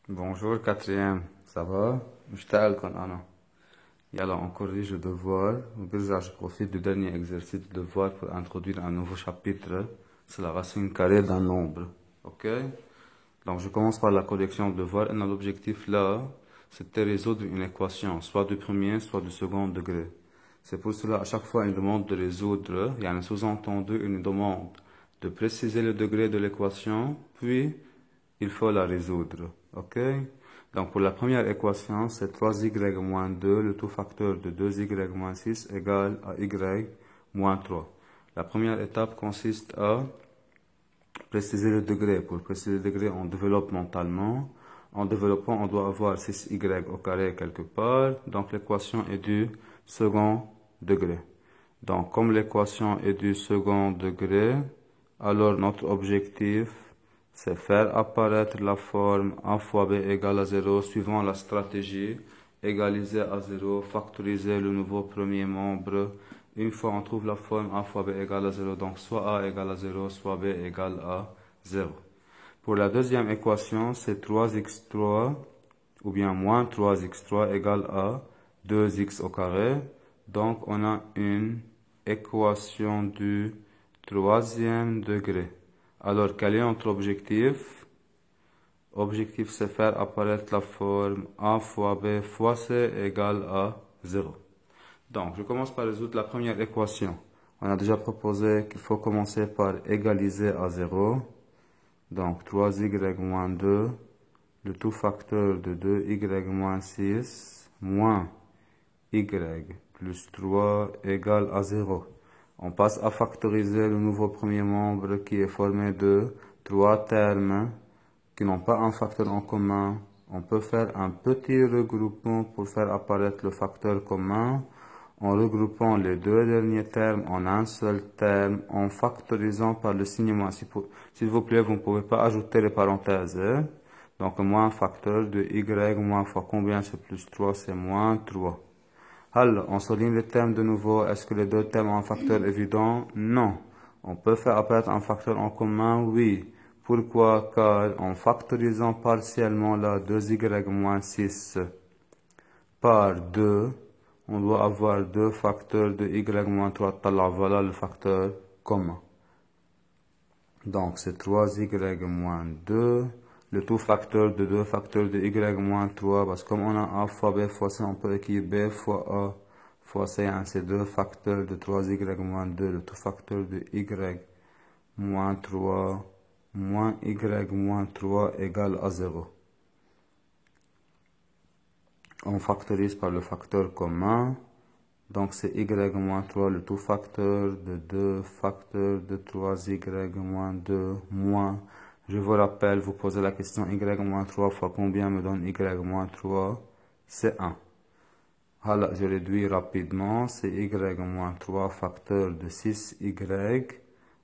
Bonjour, quatrième, ça va? مشتاقلكن أنا. يلا, on corrige le devoir. Je profite du dernier exercice de devoir pour introduire un nouveau chapitre. C'est la racine carrée d'un nombre. Ok? Donc, je commence par la correction de devoir. Et l'objectif là, c'est de résoudre une équation, soit du premier, soit du second degré. C'est pour cela, à chaque fois, une demande de résoudre. Il y a un sous-entendu, une demande de préciser le degré de l'équation, puis il faut la résoudre. Ok? Donc, pour la première équation, c'est 3y moins 2, le tout facteur de 2y moins 6 égale à y moins 3. La première étape consiste à préciser le degré. Pour préciser le degré, on développe mentalement. En développant, on doit avoir 6y au carré quelque part. Donc, l'équation est du second degré. Donc, comme l'équation est du second degré, alors notre objectif, c'est faire apparaître la forme a fois b égale à 0 suivant la stratégie égaliser à 0, factoriser le nouveau premier membre. Une fois on trouve la forme a fois b égale à 0, donc soit a égale à 0, soit b égale à 0. Pour la deuxième équation, c'est 3x3 ou bien moins 3x3 égale à 2x au carré. Donc on a une équation du troisième degré. Alors, quel est notre objectif? Objectif, c'est faire apparaître la forme a fois b fois c égale à 0. Donc, je commence par résoudre la première équation. On a déjà proposé qu'il faut commencer par égaliser à 0. Donc, 3y moins 2, le tout facteur de 2y moins 6, moins y plus 3 égale à 0. On passe à factoriser le nouveau premier membre qui est formé de 3 termes qui n'ont pas un facteur en commun. On peut faire un petit regroupement pour faire apparaître le facteur commun en regroupant les deux derniers termes en un seul terme en factorisant par le signe moins. S'il vous plaît, vous ne pouvez pas ajouter les parenthèses. Donc moins facteur de y moins fois combien c'est plus 3, c'est moins 3. Alors, on souligne les termes de nouveau. Est-ce que les deux termes ont un facteur évident? Non. On peut faire apparaître un facteur en commun? Oui. Pourquoi? Car en factorisant partiellement la 2y moins 6 par 2, on doit avoir deux facteurs de y moins 3. Voilà le facteur commun. Donc, c'est 3y moins 2. Le tout facteur de 2 facteurs de y moins 3, parce que comme on a a fois b fois c, on peut écrire b fois a fois c, hein, c'est 2 facteurs de 3y moins 2, le tout facteur de y moins 3 moins y moins 3 égale à 0. On factorise par le facteur commun, donc c'est y moins 3, le tout facteur de 2 facteurs de 3y moins 2 moins. Je vous rappelle, vous posez la question y moins 3 fois combien me donne y moins 3? C'est 1. Alors, je réduis rapidement. C'est y moins 3 facteur de 6y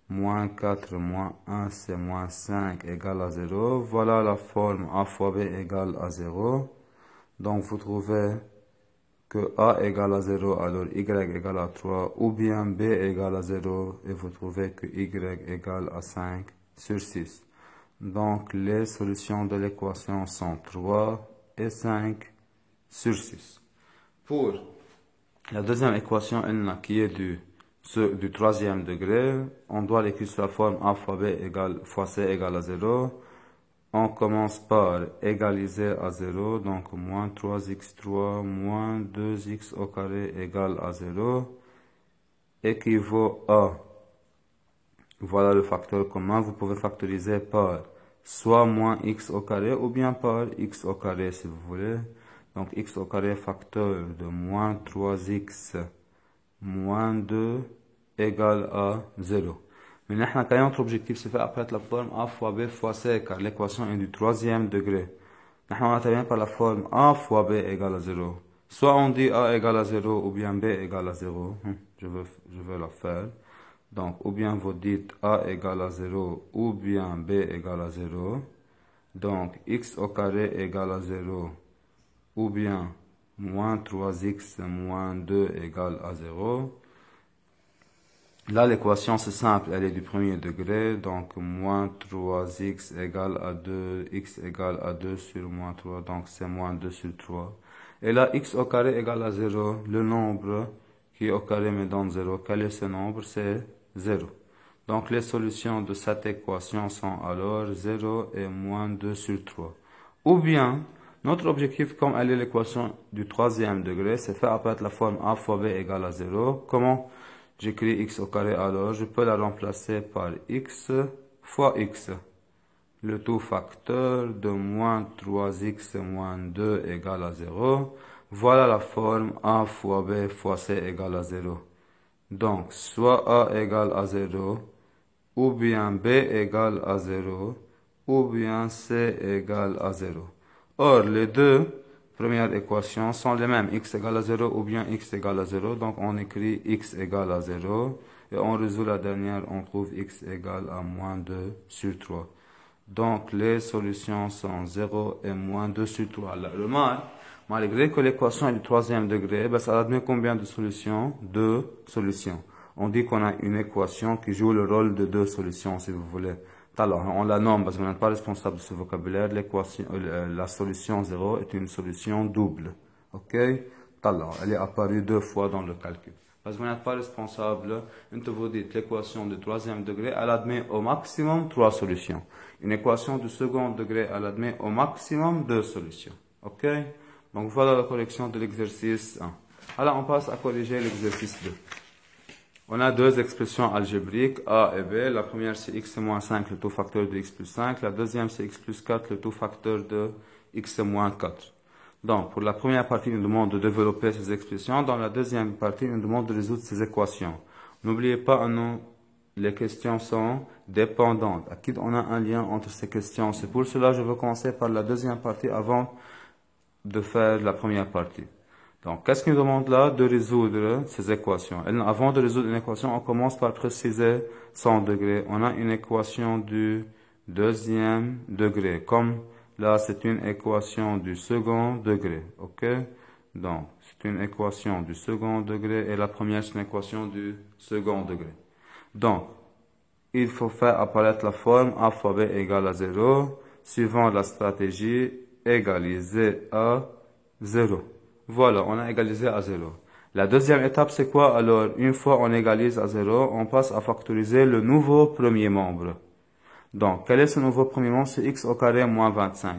moins 4 moins 1, c'est moins 5 égale à 0. Voilà la forme a fois b égale à 0. Donc, vous trouvez que a égale à 0, alors y égale à 3, ou bien b égale à 0, et vous trouvez que y égale à 5 sur 6. Donc, les solutions de l'équation sont 3 et 5 sur 6. Pour la deuxième équation, qui est du troisième degré, on doit l'écrire sous la forme a fois b égale fois c égale à 0. On commence par égaliser à 0, donc moins 3x3 moins 2x au carré égale à 0, équivaut à, voilà le facteur commun, vous pouvez factoriser par soit moins x au carré ou bien par x au carré si vous voulez. Donc x au carré facteur de moins 3x moins 2 égale à 0. Mais notre objectif, c'est faire apparaître la forme a fois b fois c, car l'équation est du troisième degré. On intervient par la forme a fois b égale à 0. Soit on dit a égale à 0 ou bien b égale à 0. Je veux la faire. Donc, ou bien vous dites a égale à 0 ou bien b égale à 0. Donc, x au carré égale à 0 ou bien moins 3x moins 2 égale à 0. Là, l'équation, c'est simple, elle est du premier degré, donc moins 3x égale à 2, x égale à 2 sur moins 3, donc c'est moins 2 sur 3. Et là, x au carré égale à 0, le nombre qui au carré me donne 0. Quel est ce nombre? C'est 0. Donc les solutions de cette équation sont alors 0 et moins 2 sur 3. Ou bien, notre objectif, comme elle est l'équation du troisième degré, c'est faire apparaître la forme a fois b égale à 0. Comment j'écris x au carré alors? Je peux la remplacer par x fois x. Le tout facteur de moins 3x moins 2 égale à 0. Voilà la forme a fois b fois c égale à 0. Donc, soit a égale à 0, ou bien b égale à 0, ou bien c égale à 0. Or, les deux premières équations sont les mêmes, x égale à 0 ou bien x égale à 0. Donc, on écrit x égale à 0 et on résout la dernière, on trouve x égale à moins 2 sur 3. Donc, les solutions sont 0 et moins 2 sur 3. La remarque, malgré que l'équation est du troisième degré, ben, ça admet combien de solutions? Deux solutions. On dit qu'on a une équation qui joue le rôle de deux solutions, si vous voulez. Alors, on la nomme parce que vous n'êtes pas responsable de ce vocabulaire. L'équation, la solution 0 est une solution double. OK? Alors, elle est apparue deux fois dans le calcul. Parce que vous n'êtes pas responsable, une de vous dites l'équation de troisième degré, elle admet au maximum trois solutions. Une équation du second degré, elle admet au maximum deux solutions. OK? Donc voilà la correction de l'exercice 1. Alors on passe à corriger l'exercice 2. On a deux expressions algébriques, a et b. La première c'est x moins 5, le tout facteur de x plus 5. La deuxième c'est x plus 4, le tout facteur de x moins 4. Donc, pour la première partie, il nous demande de développer ces expressions. Dans la deuxième partie, il nous demande de résoudre ces équations. N'oubliez pas, les questions sont dépendantes. On a un lien entre ces questions. C'est pour cela que je veux commencer par la deuxième partie avant de faire la première partie. Donc, qu'est-ce qu'il nous demande là? De résoudre ces équations. Et avant de résoudre une équation, on commence par préciser son degré. On a une équation du deuxième degré, comme là, c'est une équation du second degré, ok? Donc, c'est une équation du second degré et la première, c'est une équation du second degré. Donc, il faut faire apparaître la forme a fois b égale à 0, suivant la stratégie égaliser à 0. Voilà, on a égalisé à 0. La deuxième étape, c'est quoi? Alors, une fois on égalise à 0, on passe à factoriser le nouveau premier membre. Donc, quel est ce nouveau premier membre? C'est x au carré moins 25.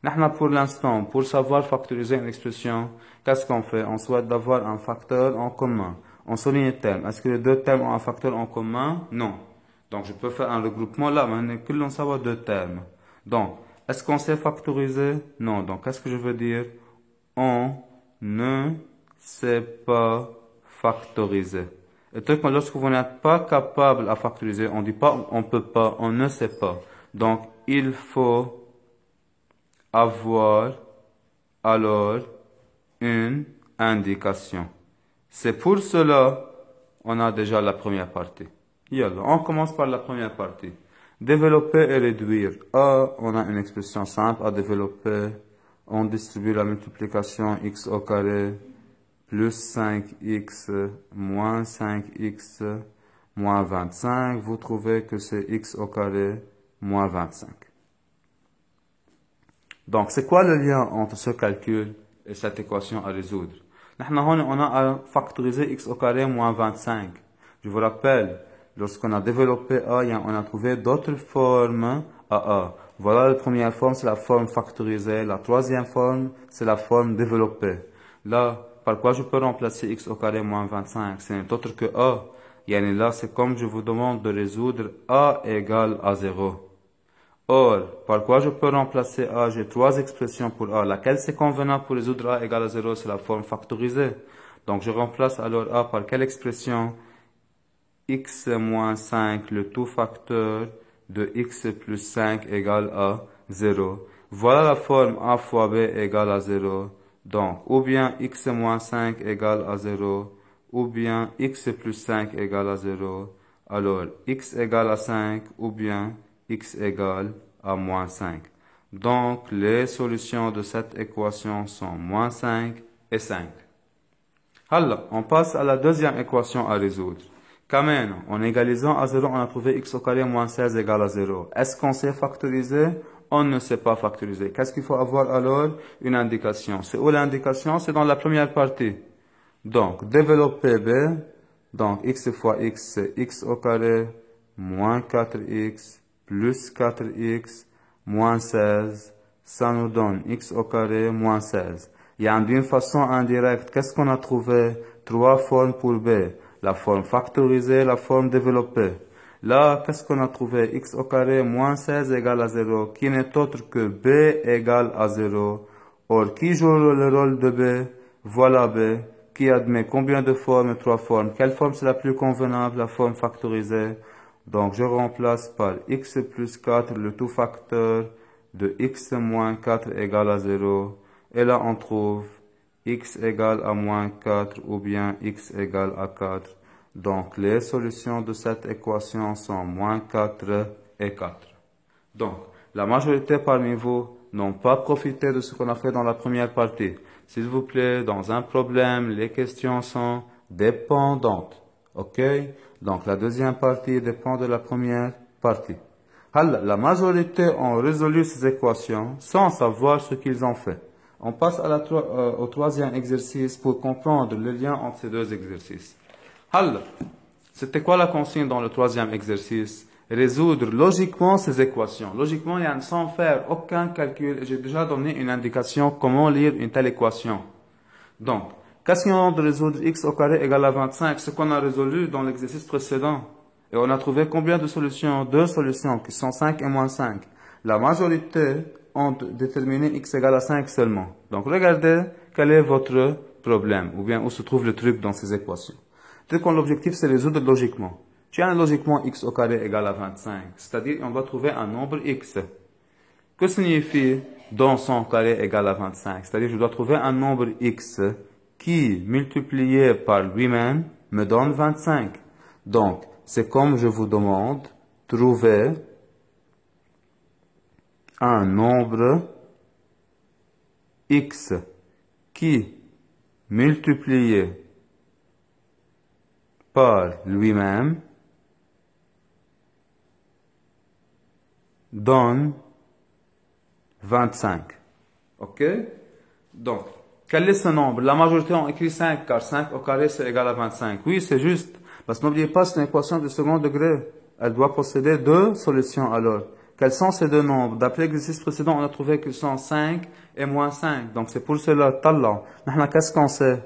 Nous, pour l'instant, pour savoir factoriser une expression, qu'est-ce qu'on fait? On souhaite d'avoir un facteur en commun. On souligne les termes. Est-ce que les deux termes ont un facteur en commun? Non. Donc, je peux faire un regroupement là, mais que l'on savoir deux termes. Donc, est-ce qu'on sait factoriser? Non. Donc, qu'est-ce que je veux dire? On ne sait pas factoriser. Et lorsque vous n'êtes pas capable à factoriser, on ne dit pas on peut pas, on ne sait pas. Donc, il faut avoir alors une indication. C'est pour cela on a déjà la première partie. On commence par la première partie. Développer et réduire. A, on a une expression simple à développer. On distribue la multiplication x au carré plus 5x moins 5x moins 25. Vous trouvez que c'est x au carré moins 25. Donc, c'est quoi le lien entre ce calcul et cette équation à résoudre? On a à factoriser x au carré moins 25. Je vous rappelle, lorsqu'on a développé A, on a trouvé d'autres formes à A. Voilà la première forme, c'est la forme factorisée. La troisième forme, c'est la forme développée. Là, par quoi je peux remplacer x au carré moins 25? Ce n'est autre que A. Là, c'est comme je vous demande de résoudre A égale à 0. Or, par quoi je peux remplacer A? J'ai trois expressions pour A. Laquelle c'est convenable pour résoudre A égale à 0? C'est la forme factorisée. Donc, je remplace alors A par quelle expression? X moins 5, le tout facteur de x plus 5 égale à 0. Voilà la forme A fois B égale à 0. Donc, ou bien x moins 5 égale à 0, ou bien x plus 5 égale à 0. Alors, x égale à 5, ou bien x égale à moins 5. Donc, les solutions de cette équation sont moins 5 et 5. Alors, on passe à la deuxième équation à résoudre, Quand même, en égalisant à 0, on a trouvé x au carré moins 16 égale à 0. Est-ce qu'on sait factoriser? On ne sait pas factoriser. Qu'est-ce qu'il faut avoir alors? Une indication. C'est où l'indication? C'est dans la première partie. Donc, développer B. Donc, x fois x, c'est x au carré moins 4x plus 4x moins 16. Ça nous donne x au carré moins 16. Et d'une façon indirecte, qu'est-ce qu'on a trouvé? Trois formes pour B. La forme factorisée, la forme développée. Là, qu'est-ce qu'on a trouvé? X au carré moins 16 égale à 0, qui n'est autre que B égale à 0. Or, qui joue le rôle de B? Voilà B, qui admet combien de formes? Trois formes. Quelle forme c'est la plus convenable? La forme factorisée. Donc, je remplace par x plus 4, le tout facteur de x moins 4 égale à 0. Et là, on trouve x égale à moins 4 ou bien x égale à 4. Donc, les solutions de cette équation sont moins 4 et 4. Donc, la majorité parmi vous n'ont pas profité de ce qu'on a fait dans la première partie. S'il vous plaît, dans un problème, les questions sont dépendantes. OK? Donc, la deuxième partie dépend de la première partie. Alors, la majorité ont résolu ces équations sans savoir ce qu'ils ont fait. On passe au troisième exercice pour comprendre le lien entre ces deux exercices. Alors, c'était quoi la consigne dans le troisième exercice? Résoudre logiquement ces équations. Logiquement, sans faire aucun calcul. J'ai déjà donné une indication comment lire une telle équation. Donc, question de résoudre x au carré égale à 25, ce qu'on a résolu dans l'exercice précédent. Et on a trouvé combien de solutions? Deux solutions, qui sont 5 et moins 5. La majorité ont déterminé x égale à 5 seulement. Donc, regardez quel est votre problème, ou bien où se trouve le truc dans ces équations. Dès qu'on l'objectif, c'est résoudre logiquement. Tiens, logiquement, x au carré égale à 25. C'est-à-dire, on va trouver un nombre x. Que signifie dans son carré égale à 25? C'est-à-dire, je dois trouver un nombre x qui, multiplié par lui-même, me donne 25. Donc, c'est comme je vous demande, trouver un nombre x qui, multiplié par lui-même, donne 25. OK? Donc, quel est ce nombre? La majorité ont écrit 5, car 5 au carré, c'est égal à 25. Oui, c'est juste. Parce que n'oubliez pas, c'est une équation de second degré. Elle doit posséder deux solutions alors. Quels sont ces deux nombres? D'après l'exercice précédent, on a trouvé qu'ils sont 5 et moins 5. Donc, c'est pour cela, tallah. Qu'est-ce qu'on sait?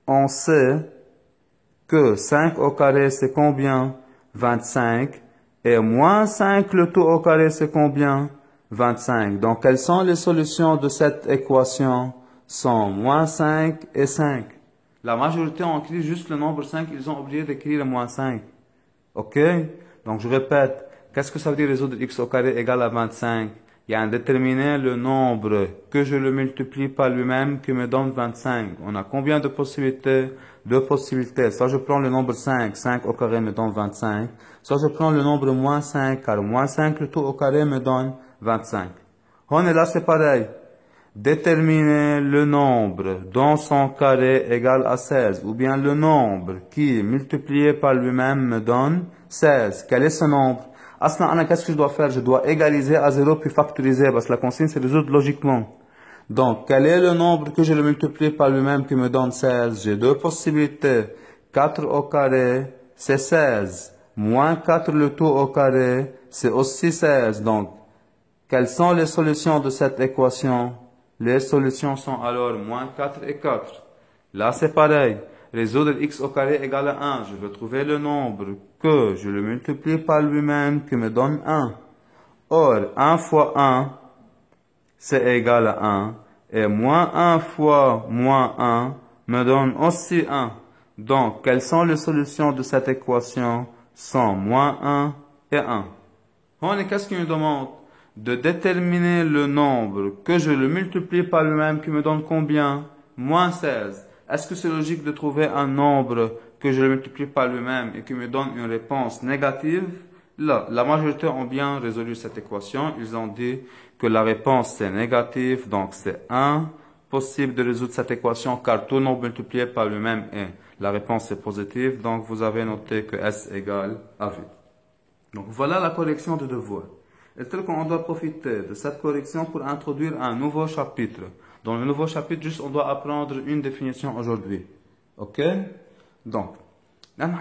On sait que 5 au carré, c'est combien? 25. Et moins 5, le tout au carré, c'est combien? 25. Donc, quelles sont les solutions de cette équation? Sont moins 5 et 5. La majorité ont écrit juste le nombre 5, ils ont oublié d'écrire le moins 5. OK? Donc, je répète, qu'est-ce que ça veut dire résoudre x au carré égale à 25? Il y a un déterminer le nombre que je le multiplie par lui-même qui me donne 25. On a combien de possibilités? Deux possibilités. Soit je prends le nombre 5, 5 au carré me donne 25. Soit je prends le nombre moins 5, car moins 5 le tout au carré me donne 25. On est là, c'est pareil. Déterminer le nombre dont son carré égale à 16, ou bien le nombre qui, multiplié par lui-même, me donne 16. Quel est ce nombre? Aslan, qu'est-ce que je dois faire? Je dois égaliser à 0 puis factoriser, parce que la consigne, c'est résoudre logiquement. Donc, quel est le nombre que je le multiplie par lui-même qui me donne 16? J'ai deux possibilités. 4 au carré, c'est 16. Moins 4 le tout au carré, c'est aussi 16. Donc, quelles sont les solutions de cette équation? Les solutions sont alors moins 4 et 4. Là, c'est pareil. Résoudre x au carré égale à 1. Je veux trouver le nombre que je le multiplie par lui-même qui me donne 1. Or, 1 fois 1, c'est égal à 1. Et moins 1 fois moins 1 me donne aussi 1. Donc, quelles sont les solutions de cette équation? Sont moins 1 et 1. Qu'est-ce qu'il me demande? De déterminer le nombre que je le multiplie par lui-même qui me donne combien? Moins 16. Est-ce que c'est logique de trouver un nombre que je le multiplie par lui-même et qui me donne une réponse négative? Là, la majorité ont bien résolu cette équation. Ils ont dit que la réponse c'est négative, donc c'est impossible de résoudre cette équation car tout nombre multiplié par lui-même est La réponse est positive, donc vous avez noté que S égale à vide. Donc voilà la correction de devoir. Et tel qu'on doit profiter de cette correction pour introduire un nouveau chapitre. Dans le nouveau chapitre, juste on doit apprendre une définition aujourd'hui. Ok? Donc,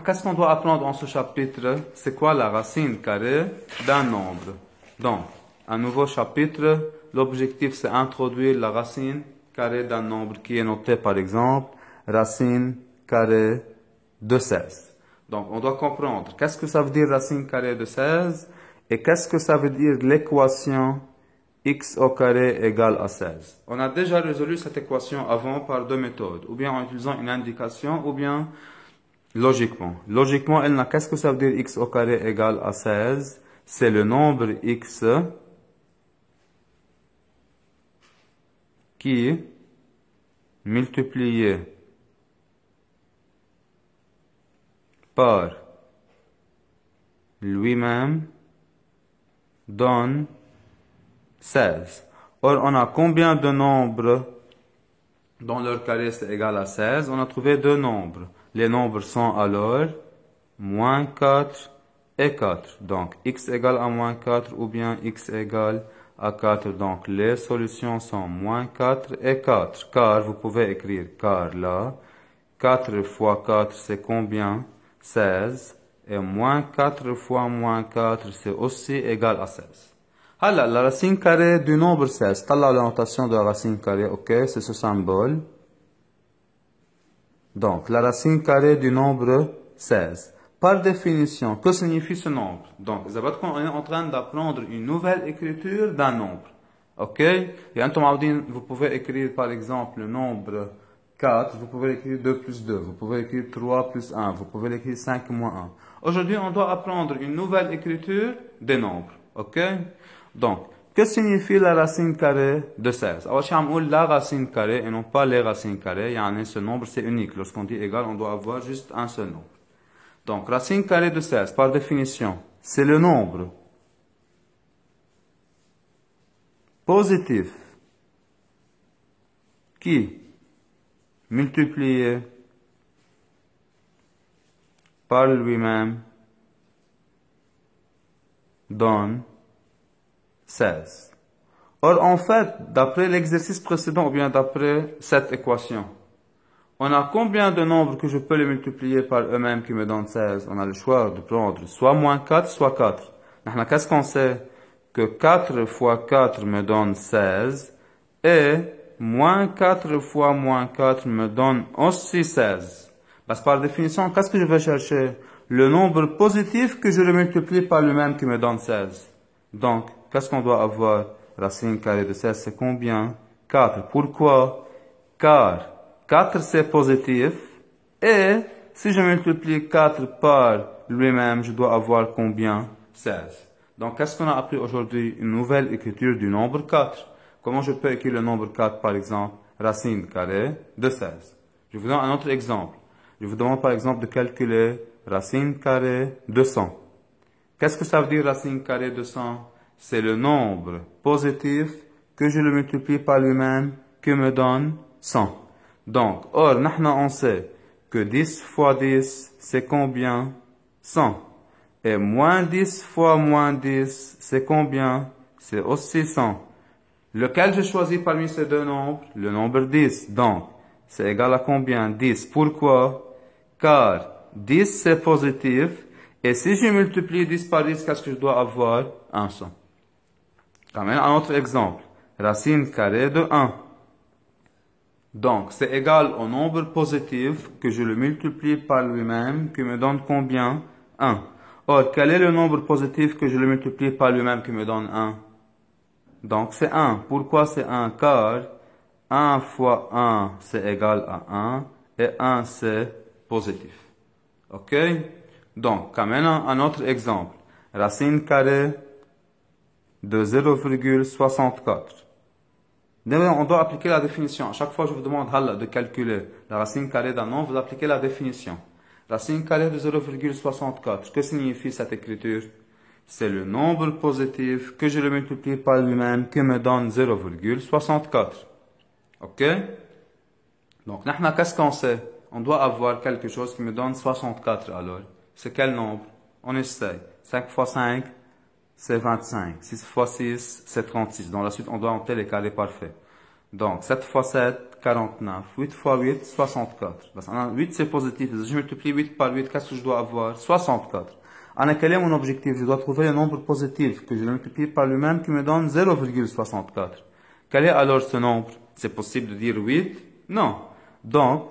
qu'est-ce qu'on doit apprendre en ce chapitre? C'est quoi la racine carrée d'un nombre? Donc, un nouveau chapitre, l'objectif c'est introduire la racine carrée d'un nombre qui est noté par exemple racine carrée de 16. Donc, on doit comprendre qu'est-ce que ça veut dire racine carrée de 16 et qu'est-ce que ça veut dire l'équation x au carré égale à 16. On a déjà résolu cette équation avant par deux méthodes, ou bien en utilisant une indication, ou bien logiquement. Logiquement, qu'est-ce que ça veut dire x au carré égale à 16? C'est le nombre x qui, multiplié par lui-même, donne 16. Or, on a combien de nombres dont leur carré c'est égal à 16? On a trouvé deux nombres. Les nombres sont alors moins 4 et 4. Donc, x égale à moins 4 ou bien x égale à 4. Donc, les solutions sont moins 4 et 4. Car, vous pouvez écrire car là. 4 fois 4, c'est combien? 16. Et moins 4 fois moins 4, c'est aussi égal à 16. Alors, la racine carrée du nombre 16. T'as la notation de la racine carrée, ok? C'est ce symbole. Donc, la racine carrée du nombre 16. Par définition, que signifie ce nombre? Donc, on est en train d'apprendre une nouvelle écriture d'un nombre. Ok? Et vous pouvez écrire par exemple le nombre 4, vous pouvez écrire 2 plus 2, vous pouvez écrire 3 plus 1, vous pouvez écrire 5 moins 1. Aujourd'hui, on doit apprendre une nouvelle écriture des nombres. Ok? Donc, que signifie la racine carrée de 16? Alors, je vais la racine carrée et non pas les racines carrées. Ce nombre, c'est unique. Lorsqu'on dit égal, on doit avoir juste un seul nombre. Donc, racine carrée de 16, par définition, c'est le nombre positif qui, multiplié par lui-même, donne 16. Or, en fait, d'après l'exercice précédent, ou bien d'après cette équation, on a combien de nombres que je peux les multiplier par eux-mêmes qui me donnent 16? On a le choix de prendre soit moins 4, soit 4. Qu'est-ce qu'on sait? Que 4 fois 4 me donne 16, et moins 4 fois moins 4 me donne aussi 16. Parce que par définition, qu'est-ce que je vais chercher? Le nombre positif que je le multiplie par lui-même qui me donne 16. Donc, qu'est-ce qu'on doit avoir? Racine carrée de 16, c'est combien? 4. Pourquoi? Car 4 c'est positif, et si je multiplie 4 par lui-même, je dois avoir combien? 16. Donc, qu'est-ce qu'on a appris aujourd'hui? Une nouvelle écriture du nombre 4. Comment je peux écrire le nombre 4, par exemple? Racine carrée de 16. Je vous donne un autre exemple. Je vous demande, par exemple, de calculer racine carrée de 100. Qu'est-ce que ça veut dire racine carrée de 100? C'est le nombre positif que je le multiplie par lui-même qui me donne 100. Donc, or, on sait que 10 fois 10, c'est combien? 100. Et moins 10 fois moins 10, c'est combien? C'est aussi 100. Lequel je choisis parmi ces deux nombres? Le nombre 10. Donc, c'est égal à combien? 10. Pourquoi? Car 10 c'est positif. Et si je multiplie 10 par 10, qu'est-ce que je dois avoir? Un 100. Quand même, un autre exemple. Racine carrée de 1. Donc, c'est égal au nombre positif que je le multiplie par lui-même, qui me donne combien? 1. Or, quel est le nombre positif que je le multiplie par lui-même qui me donne 1? Donc, c'est 1. Pourquoi c'est 1? Car 1 fois 1, c'est égal à 1, et 1, c'est positif. Ok? Donc, quand même, un autre exemple. Racine carrée de 0,64. On doit appliquer la définition. À chaque fois, je vous demande de calculer la racine carrée d'un nombre, vous appliquez la définition. Racine carrée de 0,64. Que signifie cette écriture? C'est le nombre positif que je le multiplie par lui-même qui me donne 0,64. Ok? Donc, qu'est-ce qu'on sait? on doit avoir quelque chose qui me donne 64 alors. C'est quel nombre? On essaye. 5 fois 5, c'est 25. 6 fois 6, c'est 36. Dans la suite, on doit monter les carrés parfaits. Donc, 7 fois 7, 49. 8 fois 8, 64. Parce que 8, c'est positif. Si je multiplie 8 par 8, qu'est-ce que je dois avoir? 64. Quel est mon objectif? Je dois trouver le nombre positif que je multiplie par lui-même qui me donne 0,64. Quel est alors ce nombre? C'est possible de dire 8? Non. Donc,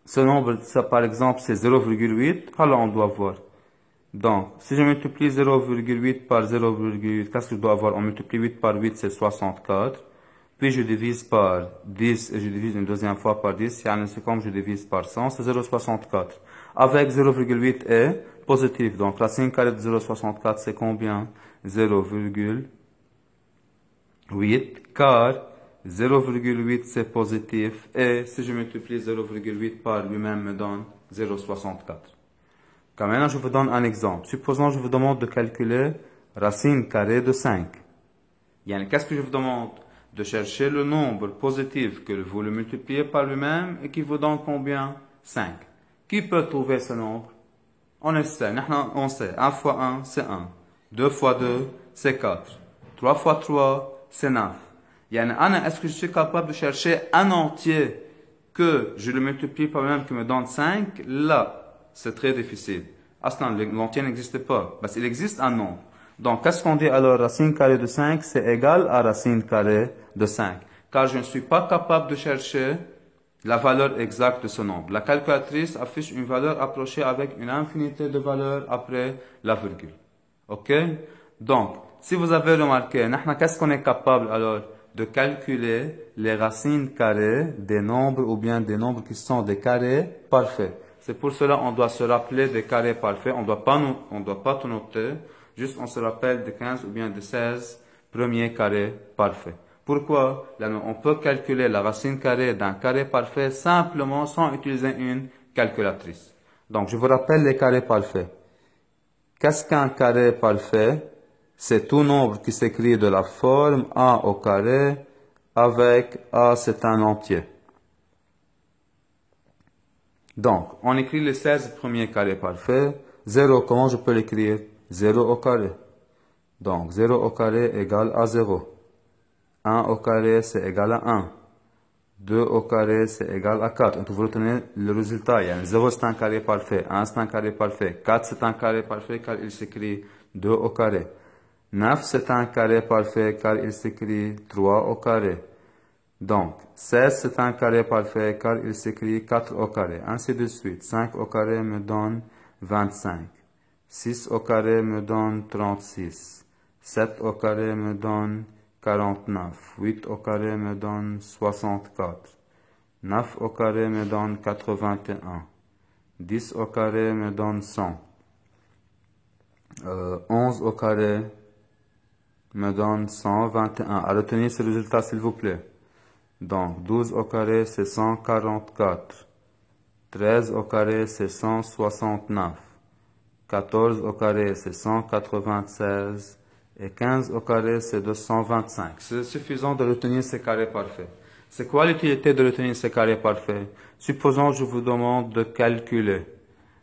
ce nombre, ça par exemple, c'est 0,8. Alors, on doit voir. Donc, si je multiplie 0,8 par 0,8, qu'est-ce que je dois avoir? On multiplie 8 par 8, c'est 64. Puis je divise par 10 et je divise une deuxième fois par 10. C'est comme je divise par 100, c'est 0,64. Avec 0,8 est positif. Donc, racine carrée de 0,64, c'est combien? 0,8 car 0,8 c'est positif. Et si je multiplie 0,8 par lui-même me donne 0,64. Quand maintenant, je vous donne un exemple. Supposons que je vous demande de calculer racine carrée de 5. Qu'est-ce que je vous demande? De chercher le nombre positif que vous le multipliez par lui-même et qui vous donne combien? 5. Qui peut trouver ce nombre? On essaie. On sait. 1 fois 1, c'est 1. 2 fois 2, c'est 4. 3 fois 3, c'est 9. Est-ce que je suis capable de chercher un entier que je le multiplie par lui-même qui me donne 5? Là, c'est très difficile. L'entier n'existe pas. Parce qu'il existe un nombre. Donc, qu'est-ce qu'on dit alors? Racine carrée de 5, c'est égal à racine carrée de 5. Car je ne suis pas capable de chercher la valeur exacte de ce nombre. La calculatrice affiche une valeur approchée avec une infinité de valeurs après la virgule. OK? Donc, si vous avez remarqué, qu'est-ce qu'on est capable alors? De calculer les racines carrées des nombres ou bien des nombres qui sont des carrés parfaits. C'est pour cela qu'on doit se rappeler des carrés parfaits. On doit pas tout noter. Juste, on se rappelle de 15 ou bien de 16 premiers carrés parfaits. Pourquoi? Là, on peut calculer la racine carrée d'un carré parfait simplement sans utiliser une calculatrice. Donc, je vous rappelle les carrés parfaits. Qu'est-ce qu'un carré parfait? C'est tout nombre qui s'écrit de la forme A au carré avec A, c'est un entier. Donc, on écrit les 16 premiers carrés parfaits. 0, comment je peux l'écrire? 0 au carré. Donc, 0 au carré égale à 0. 1 au carré, c'est égal à 1. 2 au carré, c'est égal à 4. Et vous retenez le résultat. 0, c'est un carré parfait. 1, c'est un carré parfait. 4, c'est un carré parfait car il s'écrit 2 au carré. 9, c'est un carré parfait car il s'écrit 3 au carré. Donc, 16, c'est un carré parfait car il s'écrit 4 au carré. Ainsi de suite. 5 au carré me donne 25. 6 au carré me donne 36. 7 au carré me donne 49. 8 au carré me donne 64. 9 au carré me donne 81. 10 au carré me donne 100. 11 au carré me donne 121. À retenir ce résultat, s'il vous plaît. Donc, 12 au carré, c'est 144. 13 au carré, c'est 169. 14 au carré, c'est 196. Et 15 au carré, c'est 225. C'est suffisant de retenir ces carrés parfaits. C'est quoi l'utilité de retenir ces carrés parfaits? Supposons que je vous demande de calculer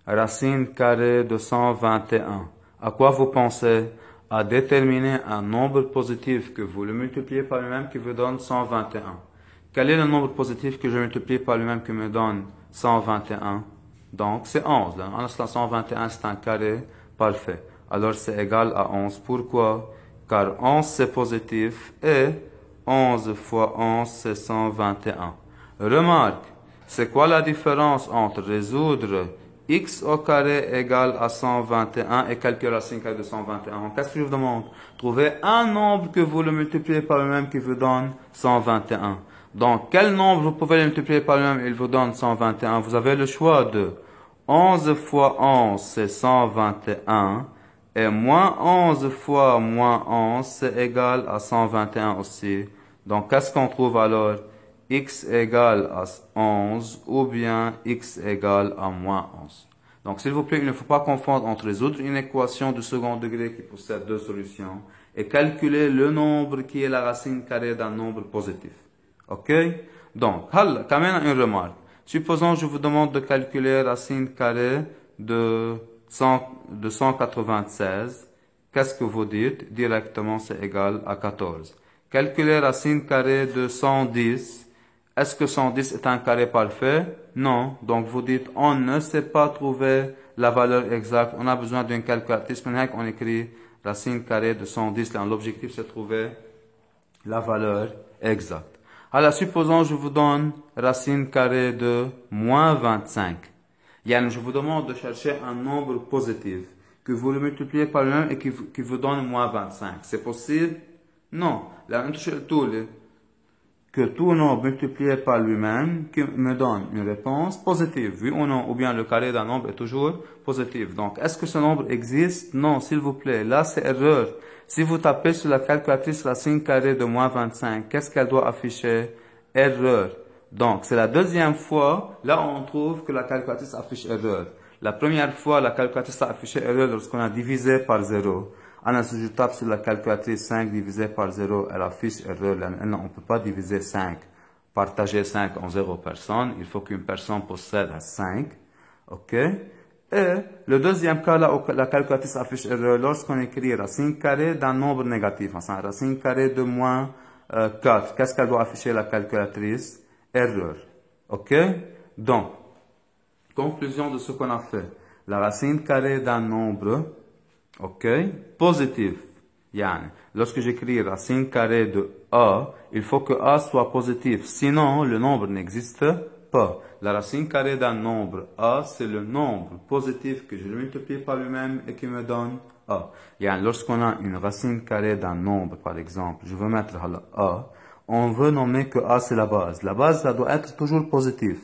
racine carrée de 121. À quoi vous pensez? À déterminer un nombre positif que vous le multipliez par lui-même qui vous donne 121. Quel est le nombre positif que je multiplie par lui-même qui me donne 121? Donc, c'est 11. En instant, 121, c'est un carré parfait. Alors, c'est égal à 11. Pourquoi? Car 11, c'est positif et 11 fois 11, c'est 121. Remarque, c'est quoi la différence entre résoudre x au carré égale à 121 et calculer la racine carrée de 121? Qu'est-ce que je vous demande? Trouvez un nombre que vous le multipliez par lui-même qui vous donne 121. Donc, quel nombre vous pouvez le multiplier par lui-même et il vous donne 121? Vous avez le choix de 11 fois 11, c'est 121. Et moins 11 fois moins 11, c'est égal à 121 aussi. Donc, qu'est-ce qu'on trouve alors? X égale à 11 ou bien X égale à moins 11. Donc, s'il vous plaît, il ne faut pas confondre entre résoudre une équation du second degré qui possède deux solutions et calculer le nombre qui est la racine carrée d'un nombre positif. OK? Donc, quand même une remarque. Supposons je vous demande de calculer racine carrée de 196. Qu'est-ce que vous dites? Directement, c'est égal à 14. Calculer racine carrée de 110. Est-ce que 110 est un carré parfait? Non. Donc vous dites, on ne sait pas trouver la valeur exacte. On a besoin d'une calculatrice. On écrit racine carrée de 110. L'objectif, c'est de trouver la valeur exacte. Alors, supposons je vous donne racine carrée de moins 25. Je vous demande de chercher un nombre positif que vous le multipliez par lui-même et qui vous donne moins 25. C'est possible? Non. Que tout nombre multiplié par lui-même qui me donne une réponse positive, oui ou non, ou bien le carré d'un nombre est toujours positif. Donc, est-ce que ce nombre existe? Non, s'il vous plaît. Là, c'est erreur. Si vous tapez sur la calculatrice racine carrée de moins 25, qu'est-ce qu'elle doit afficher? Erreur. Donc, c'est la deuxième fois, là, on trouve que la calculatrice affiche erreur. La première fois, la calculatrice a affiché erreur lorsqu'on a divisé par 0. Alors, si je tape sur la calculatrice 5 divisé par 0, elle affiche erreur. Non, on ne peut pas diviser 5, partager 5 en 0 personnes. Il faut qu'une personne possède 5. OK? Et le deuxième cas, là où la calculatrice affiche erreur, lorsqu'on écrit racine carrée d'un nombre négatif, enfin, racine carrée de moins 4. Qu'est-ce qu'elle doit afficher la calculatrice? Erreur. OK? Donc, conclusion de ce qu'on a fait. La racine carrée d'un nombre, OK, positif. Lorsque j'écris racine carrée de A, il faut que A soit positif. Sinon, le nombre n'existe pas. La racine carrée d'un nombre A, c'est le nombre positif que je multiplie par lui-même et qui me donne A. Lorsqu'on a une racine carrée d'un nombre, par exemple, je veux mettre A, on veut nommer que A, c'est la base. La base, ça doit être toujours positif.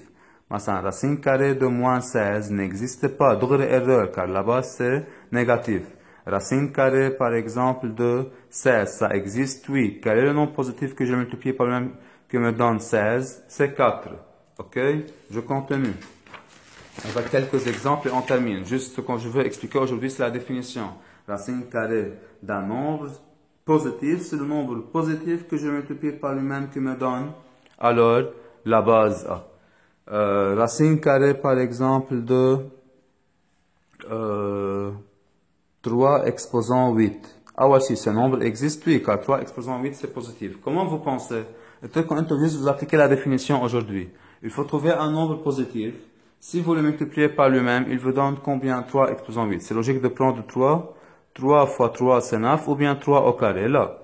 مثلا, racine carrée de moins 16 n'existe pas. Degré erreur, car la base, c'est négatif. Racine carrée, par exemple, de 16, ça existe, oui. Quel est le nombre positif que je multiplie par le même qui me donne 16? C'est 4. OK? Je continue. Avec quelques exemples et on termine. Juste ce que je veux expliquer aujourd'hui, c'est la définition. Racine carrée d'un nombre positif, c'est le nombre positif que je multiplie par lui-même qui me donne alors la base A. Racine carrée, par exemple, de 3 exposant 8. Ah ouais, si ce nombre existe, oui, car 3 exposant 8, c'est positif. Comment vous pensez? Juste vous appliquez la définition aujourd'hui. Il faut trouver un nombre positif. Si vous le multipliez par lui-même, il vous donne combien? 3 exposant 8. C'est logique de prendre 3. 3 fois 3, c'est 9, ou bien 3 au carré. Là,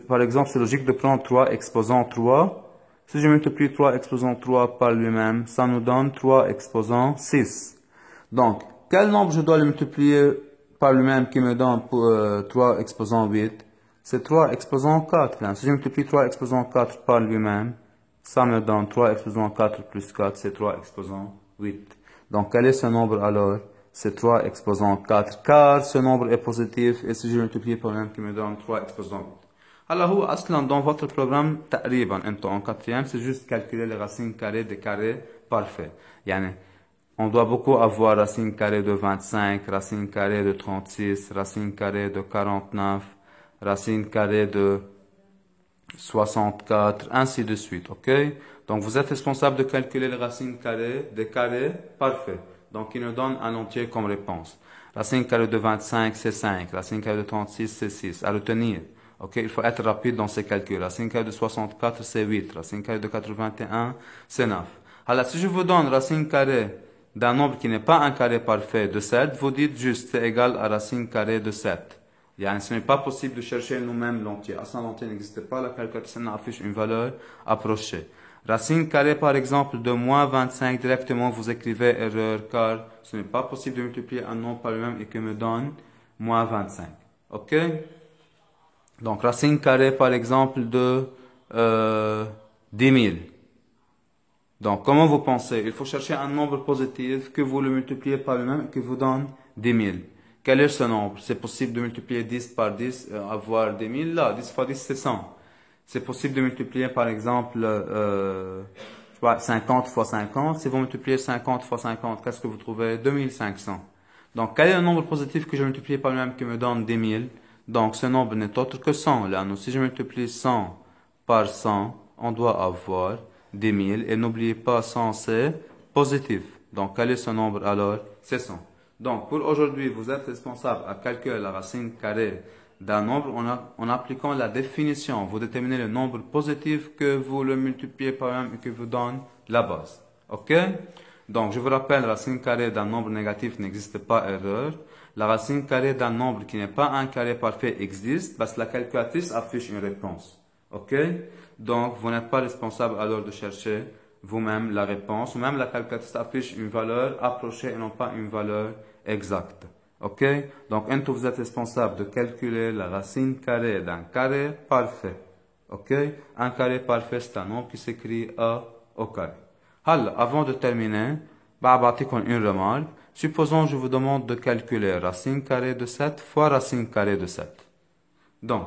par exemple, c'est logique de prendre 3 exposant 3. Si je multiplie 3 exposant 3 par lui-même, ça nous donne 3 exposant 6. Donc, quel nombre je dois le multiplier par lui-même qui me donne 3 exposant 8? C'est 3 exposant 4. Là. Si je multiplie 3 exposant 4 par lui-même, ça me donne 3 exposant 4 plus 4, c'est 3 exposant 8. Donc, quel est ce nombre alors? C'est 3 exposant 4, car ce nombre est positif, et si je multiplie par lui-même qui me donne 3 exposant 8. Alors, dans votre programme, en quatrième, c'est juste calculer les racines carrées des carrés parfaits. On doit beaucoup avoir racine carrée de 25, racine carrée de 36, racine carrée de 49, racine carrée de 64, ainsi de suite, ok? Donc, vous êtes responsable de calculer les racines carrées des carrés parfaits. Donc, il nous donne un entier comme réponse. Racine carrée de 25, c'est 5. Racine carrée de 36, c'est 6. À retenir. Ok, il faut être rapide dans ces calculs. Racine carrée de 64, c'est 8. Racine carrée de 81, c'est 9. Alors, si je vous donne racine carrée d'un nombre qui n'est pas un carré parfait de 7, vous dites juste c'est égal à racine carrée de 7. Ce n'est pas possible de chercher nous-mêmes l'entier. Aslan l'entier n'existe pas, la calculatrice affiche une valeur approchée. Racine carrée par exemple de moins 25, directement vous écrivez erreur car ce n'est pas possible de multiplier un nombre par lui-même et que me donne moins 25. Ok? Donc racine carrée par exemple de 10 000. Donc, comment vous pensez? Il faut chercher un nombre positif que vous le multipliez par lui-même et qui vous donne 10 000. Quel est ce nombre? C'est possible de multiplier 10 par 10 et avoir 10 000? Là, 10 fois 10, c'est 100. C'est possible de multiplier, par exemple, 50 fois 50. Si vous multipliez 50 fois 50, qu'est-ce que vous trouvez? 2500. Donc, quel est le nombre positif que je multiplie par lui-même qui me donne 10 000? Donc, ce nombre n'est autre que 100. Là, si je multiplie 100 par 100, on doit avoir 10 000. Et n'oubliez pas, 100 c'est positif. Donc, quel est ce nombre alors? C'est 100. Donc, pour aujourd'hui, vous êtes responsable à calculer la racine carrée d'un nombre en appliquant la définition. Vous déterminez le nombre positif que vous le multipliez par un et que vous donne la base. OK? Donc, je vous rappelle, la racine carrée d'un nombre négatif n'existe pas, erreur. La racine carrée d'un nombre qui n'est pas un carré parfait existe parce que la calculatrice affiche une réponse. OK? Donc, vous n'êtes pas responsable alors de chercher vous-même la réponse, ou même la calculatrice affiche une valeur approchée et non pas une valeur exacte. OK? Donc, vous êtes responsable de calculer la racine carrée d'un carré parfait. OK? Un carré parfait, c'est un nombre qui s'écrit A au carré. Alors, avant de terminer, une remarque. Supposons je vous demande de calculer racine carrée de 7 fois racine carrée de 7. Donc,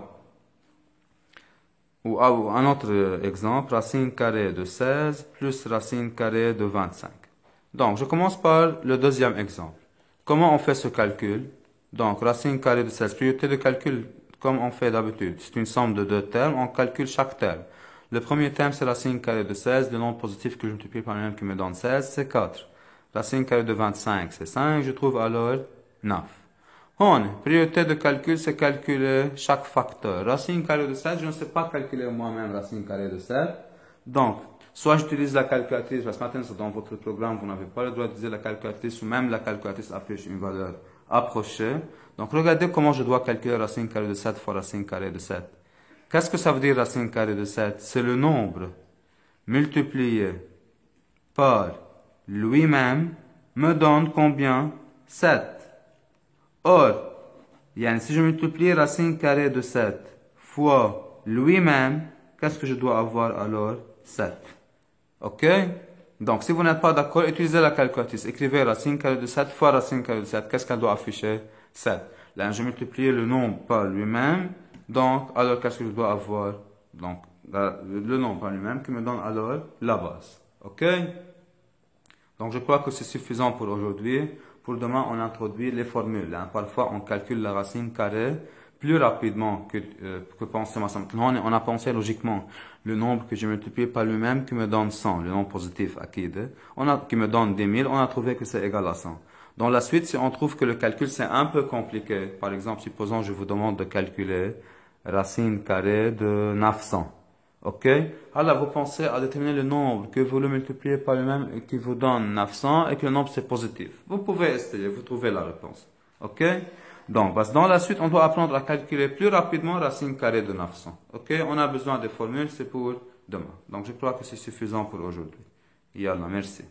ou un autre exemple, racine carrée de 16 plus racine carrée de 25. Donc, je commence par le deuxième exemple. Comment on fait ce calcul? Donc, racine carrée de 16, priorité de calcul comme on fait d'habitude. C'est une somme de deux termes, on calcule chaque terme. Le premier terme, c'est racine carrée de 16, le nombre positif que je multiplie par le même qui me donne 16, c'est 4. Racine carrée de 25, c'est 5, je trouve alors 9. Priorité de calcul, c'est calculer chaque facteur. Racine carrée de 7, je ne sais pas calculer moi-même racine carrée de 7. Donc, soit j'utilise la calculatrice, parce que maintenant, dans votre programme, vous n'avez pas le droit d'utiliser la calculatrice, ou même la calculatrice affiche une valeur approchée. Donc, regardez comment je dois calculer racine carrée de 7 fois racine carrée de 7. Qu'est-ce que ça veut dire racine carrée de 7? C'est le nombre multiplié par lui-même me donne combien? 7. Or, si je multiplie racine carrée de 7 fois lui-même, qu'est-ce que je dois avoir alors? 7. OK? Donc, si vous n'êtes pas d'accord, utilisez la calculatrice. Écrivez racine carrée de 7 fois racine carrée de 7. Qu'est-ce qu'elle doit afficher? 7. Là, je multiplie le nombre par lui-même. Donc, alors, qu'est-ce que je dois avoir? Donc, le nombre par lui-même qui me donne alors la base. OK? Donc, je crois que c'est suffisant pour aujourd'hui. Pour demain, on introduit les formules. Parfois, on calcule la racine carrée plus rapidement que penser maintenant. On a pensé logiquement le nombre que j'ai multiplié par lui-même qui me donne 100, le nombre positif acquis, qui me donne 10 000. On a trouvé que c'est égal à 100. Dans la suite, si on trouve que le calcul c'est un peu compliqué, par exemple, supposons je vous demande de calculer racine carrée de 900. OK? Alors, vous pensez à déterminer le nombre que vous le multipliez par lui-même et qui vous donne 900 et que le nombre c'est positif. Vous pouvez essayer, vous trouvez la réponse. OK? Donc, parce que dans la suite, on doit apprendre à calculer plus rapidement racine carrée de 900. OK? On a besoin des formules, c'est pour demain. Donc, je crois que c'est suffisant pour aujourd'hui. Yallah, merci.